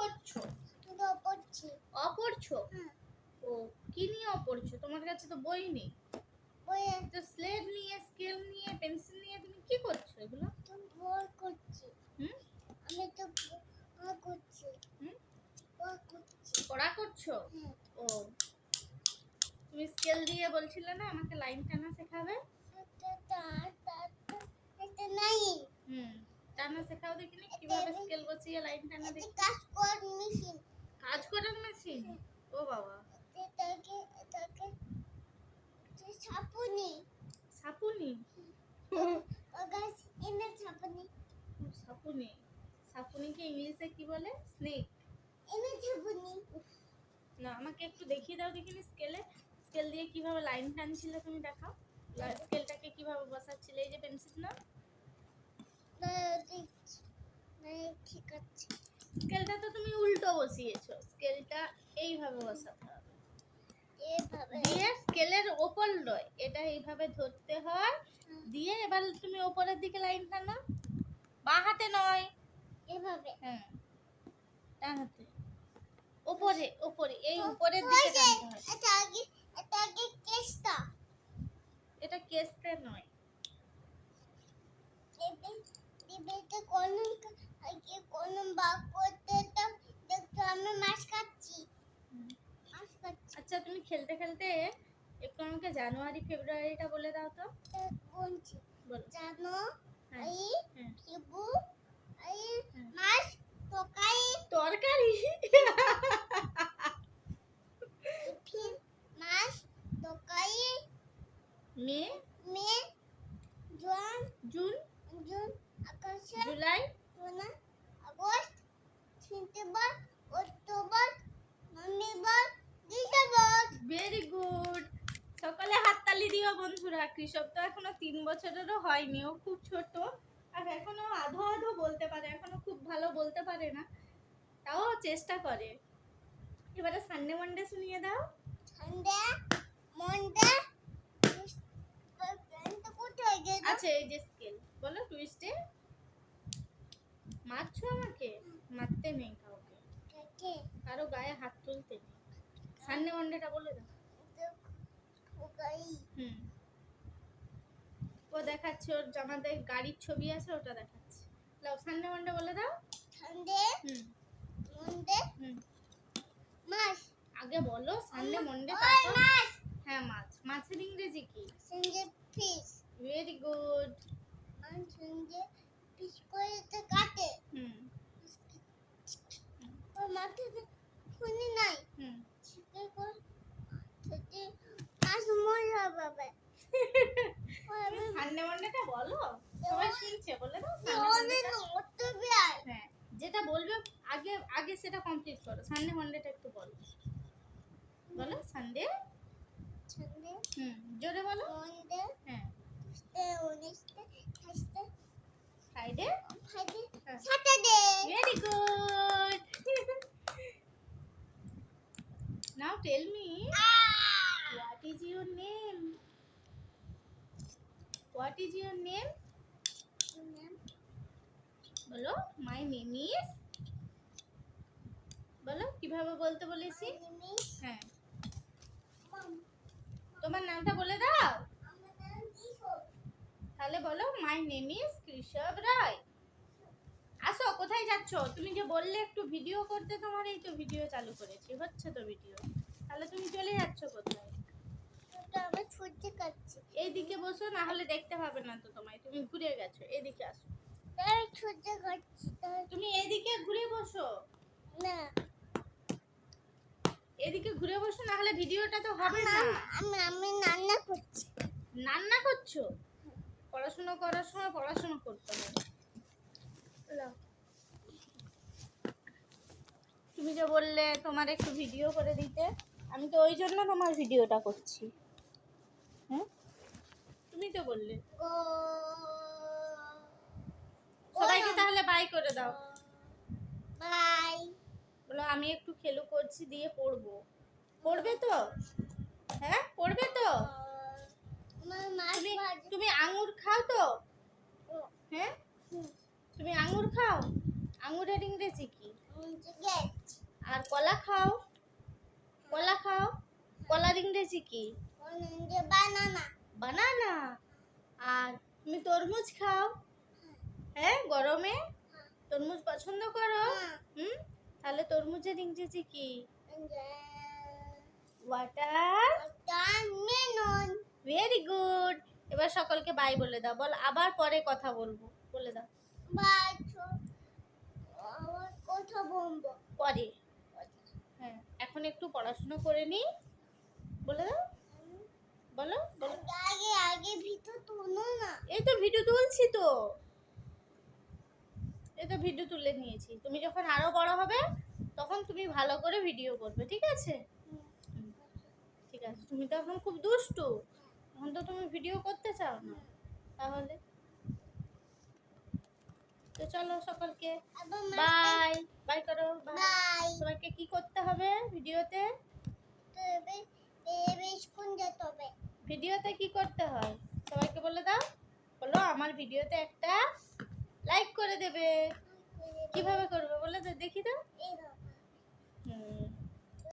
করছো? অপরছো? ও কি নিয়ে অপরছো? তোমার কাছে তো বই নেই। তো স্লেট নিয়ে, স্কেল নিয়ে, পেন্সিল নিয়ে তুমি কি করছো এগুলো? পড়া করছো? ও তুমি স্কেল দিয়ে বলছিলে না আমাকে লাইন টানা শেখাবে? টানা শেখাও দেখিনি, কিভাবে স্কেল বসিয়ে লাইন টানা দেখি। কাজ করার মেশিন? ও বাবা, সাপুনি? সাপুনি, সাপুনিকে ইংলিশে কি বলে? স্নেক। না, আমাকে একটু দেখিয়ে দাও দেখিনি স্কেলে। স্কেল দিয়ে কিভাবে লাইন টানছিলে তুমি দেখাও। স্কেলটাকে কিভাবে বসাচ্ছিলে? এই যে পেন্সিল না, ঠিক আছে। স্কেলটা তো তুমি উল্টো বসিয়েছো। স্কেলটা এইভাবে বসাতে হবে, দিয়ে স্কেলের ওপর নয়, এটা এইভাবে ধরতে হয়। দিয়ে এবার তুমি ওপরের দিকে লাইন টানো, বাঁ হাতে নয়, এভাবে। হ্যাঁ ডান হাতে। ওপরে ওপরে, এই উপরের দিকে টানতে হয়। এটা আগে কেসটা। এটা কেসটা নয়। এটা কলম বাক করতে তো দেখো আমি মাছ খাচ্ছি। আচ্ছা, তুমি খেলতে খেলতে একটু আমাকে জানুয়ারি ফেব্রুয়ারিটা বলে দাও তো। বলছি বলো। জানো হ্যাঁ, এই হ্যাঁ। ফেব্রু এই মাছ তরকারি ফির মাছ তরকারি May, June, August, July, September, October, November, December. Very good. সকালে হাততালি দিও বন্ধুরা। কৃষক তো এখনো 3 বছরেরও হয়নি, ও খুব ছোট, আর এখনো আধো আধো বলতে পারে, এখনো খুব ভালো বলতে পারে না, তাও চেষ্টা করে। এবারে সানডে মন্ডে শুনিয়ে দাও। সানডে মন্ডে কোথায় গেল? আচ্ছা, এই যে স্কেল বলো। টুইস্টে মারছো আমাকে? মারতে নেই কাউকে, কে কারো গায়ে হাত তুলতে নেই। সানডে মন্ডেটা বলে দাও। ও দেখাচ্ছে, ওর জামাতে গাড়ির ছবি আছে, ওটা দেখাচ্ছে। লাও সানডে মন্ডে বলে দাও। সানডে মন্ডে মাছ। আগে বলো সানডে মন্ডে, ওই তারপর মাছ। হ্যাঁ মাছ। মাছের ইংরেজি কি? Sunday fish. Very good. আর সানডে ফিশ করে তো কাটে। ওর মাথাতে খুনি নাই। চিকে কর সেটি মাছ মরে যাবে। সানডে মন্ডেটা বলো, সবাই শুনছে, বলে দাও। হ্যাঁ, যেটা বলবে আগে আগে সেটা কমপ্লিট করো। সানডে মন্ডেটা একটু বলো। বলো সানডে। সানডে জোরে বলো। মন্ডে হ্যাঁ, Wednesday Thursday Friday, Saturday. Very good. Now tell me, what is your name? What is your name? বলো my name is। বলো কিভাবে বলতে বলেছি। হ্যাঁ, তোমার নামটা বলে দাও। তাহলে বলো মাই নেম ইজ কৃষক রায়। আসো, কোথায় যাচ্ছ? তুমি যে বললে একটু ভিডিও করতে, তোমার এই তো ভিডিও চালু করেছি, হচ্ছে তো ভিডিও। তাহলে তুমি চলে যাচ্ছ কোথায়? আমি ছুটতে কাটছি। এইদিকে বসো, না হলে দেখতে পাবে না তো তোমায়। তুমি ঘুরে গেছো, এদিকে আসো। আমি ছুটতে কাটছি। তুমি এদিকে ঘুরে বসো, না এদিকে ঘুরে বসো, না হলে ভিডিওটা তো হবে না। আমি রান্না করছি। রান্না করছো? পড়াশোনা করার সময় পড়াশোনা করতে হবে। তুমি যে বললে তোমার একটু ভিডিও করে দিতে, আমি তো ওই জন্য তোমার ভিডিওটা করছি। হ্যাঁ, তুমি তো বললে। সবাইকে তাহলে বাই করে দাও। বাই। বলো আমি একটু খেলু করছি, দিয়ে পড়বো। পড়বে তো? হ্যাঁ পড়বে তো? তুমি আঙ্গুর খাও তো? হ্যাঁ, তুমি আঙ্গুর খাও? আঙ্গুরের ইংরেজি কি? আর কলা খাও, কলা খাও। কলার ইংরেজি কি? অরেঞ্জে বানানা। বানানা। আর তুমি তরমুজ খাও? হ্যাঁ, গরমে তরমুজ পছন্দ করো? হুম, তাহলে তরমুজের ইংরেজি কি? ওয়াটার। ওয়াটারমেলন। Very good. এবার সকলকে বাই বলে দাও। বল আবার পরে কথা বলবো, বলে দাও। বাচ্চা আবার কথা বলবো। পরে। হ্যাঁ, এখন একটু পড়াশোনা করে নি। বলে দাও, বলো বলো। আগে আগে ভিতর তুলো না। এই তো ভিডিও তুলছি তো, এই তো ভিডিও তুলে নিয়েছি। তুমি যখন আরো বড় হবে তখন তুমি ভালো করে ভিডিও করবে, ঠিক আছে? ঠিক আছে, তুমি তো এখন খুব দুষ্টু, এখন তো তুমি ভিডিও করতে চাও না। তাহলে তো চলো সকলকে বাই বাই করো। বাই। সবাইকে কি করতে হবে ভিডিওতে? তবে স্কুল যেতে হবে। ভিডিওতে কি করতে হয় সবাইকে বলে দাও। বলো আমার ভিডিওতে একটা লাইক করে দেবে। কিভাবে করবে বলে দেখি দাও। এই